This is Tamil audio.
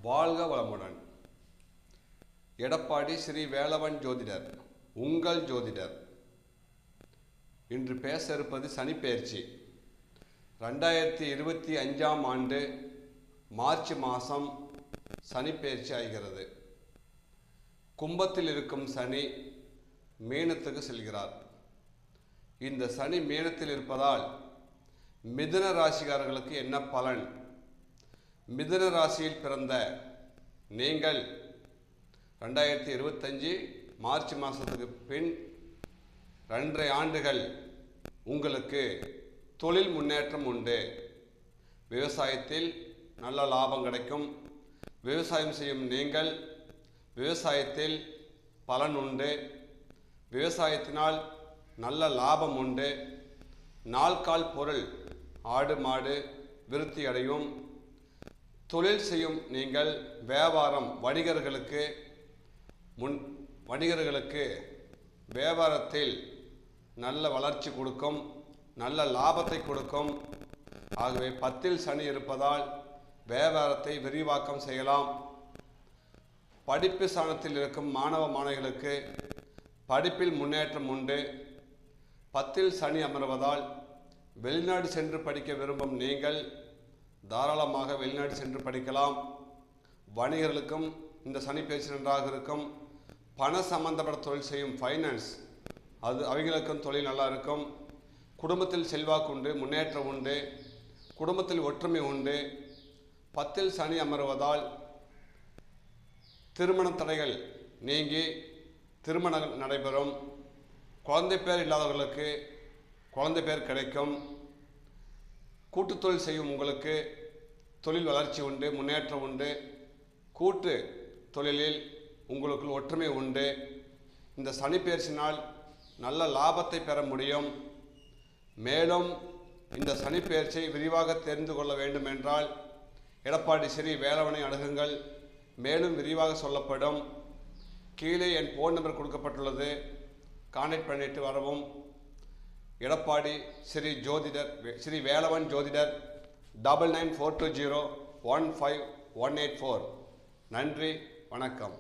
வாழ்க வளமுடன். எடப்பாடி ஸ்ரீ வேலவன் ஜோதிடர், உங்கள் ஜோதிடர். இன்று பேச இருப்பது சனிப்பெயர்ச்சி. 2025ஆம் ஆண்டு மார்ச் மாதம் சனிப்பெயர்ச்சி ஆகிறது. கும்பத்தில் இருக்கும் சனி மீனத்துக்கு செல்கிறார். இந்த சனி மீனத்தில் இருப்பதால் மிதுன ராசிக்காரர்களுக்கு என்ன பலன்? மிதுன ராசியில் பிறந்த நீங்கள் 2025 மார்ச் மாதத்துக்கு பின் 2.5 ஆண்டுகள் உங்களுக்கு தொழில் முன்னேற்றம் உண்டு. விவசாயத்தில் நல்ல லாபம் கிடைக்கும். விவசாயம் செய்யும் நீங்கள் விவசாயத்தில் பலன் உண்டு. விவசாயத்தினால் நல்ல லாபம் உண்டு. நாள்கால் பொருள் ஆடு மாடு விருத்தி அடையும். தொழில் செய்யும் நீங்கள் வியாபாரம் வணிகர்களுக்கு வியாபாரத்தில் நல்ல வளர்ச்சி கொடுக்கும், நல்ல லாபத்தை கொடுக்கும். ஆகவே 10ல் சனி இருப்பதால் வியாபாரத்தை விரிவாக்கம் செய்யலாம். படிப்பு ஸ்தானத்தில் இருக்கும் மாணவ மாணவிகளுக்கு படிப்பில் முன்னேற்றம் உண்டு. 10ல் சனி அமர்வதால் வெளிநாடு சென்று படிக்க விரும்பும் நீங்கள் தாராளமாக வெளிநாடு சென்று படிக்கலாம். வணிகர்களுக்கும் இந்த சனி பயிற்சி நன்றாக இருக்கும். பண சம்பந்தப்பட்ட தொழில் செய்யும் ஃபைனான்ஸ் அவங்களுக்கும் தொழில் நல்லா இருக்கும். குடும்பத்தில் செல்வாக்கு உண்டு, முன்னேற்றம் உண்டு, குடும்பத்தில் ஒற்றுமை உண்டு. 10ல் சனி அமர்வதால் திருமண தடைகள் நீங்கி திருமணம் நடைபெறும். குழந்தை பேர் இல்லாதவர்களுக்கு குழந்தை பேர் கிடைக்கும். கூட்டு தொழில் செய்யும் உங்களுக்கு தொழில் வளர்ச்சி உண்டு, முன்னேற்றம் உண்டு. கூட்டு தொழிலில் உங்களுக்கு ஒற்றுமை உண்டு. இந்த சனிப்பெயர்ச்சினால் நல்ல லாபத்தை பெற முடியும். மேலும் இந்த சனிப்பெயர்ச்சியை விரிவாக தெரிந்து கொள்ள வேண்டும் என்றால் எடப்பாடி ஸ்ரீ வேலவனை அணுகுங்கள். மேலும் விரிவாக சொல்லப்படும். கீழே என் ஃபோன் நம்பர் கொடுக்கப்பட்டுள்ளது. கான்டாக்ட் பண்ணிட்டு வரவும். எடப்பாடி ஸ்ரீ வேலவன் ஜோதிடர் 9942015184. நன்றி, வணக்கம்.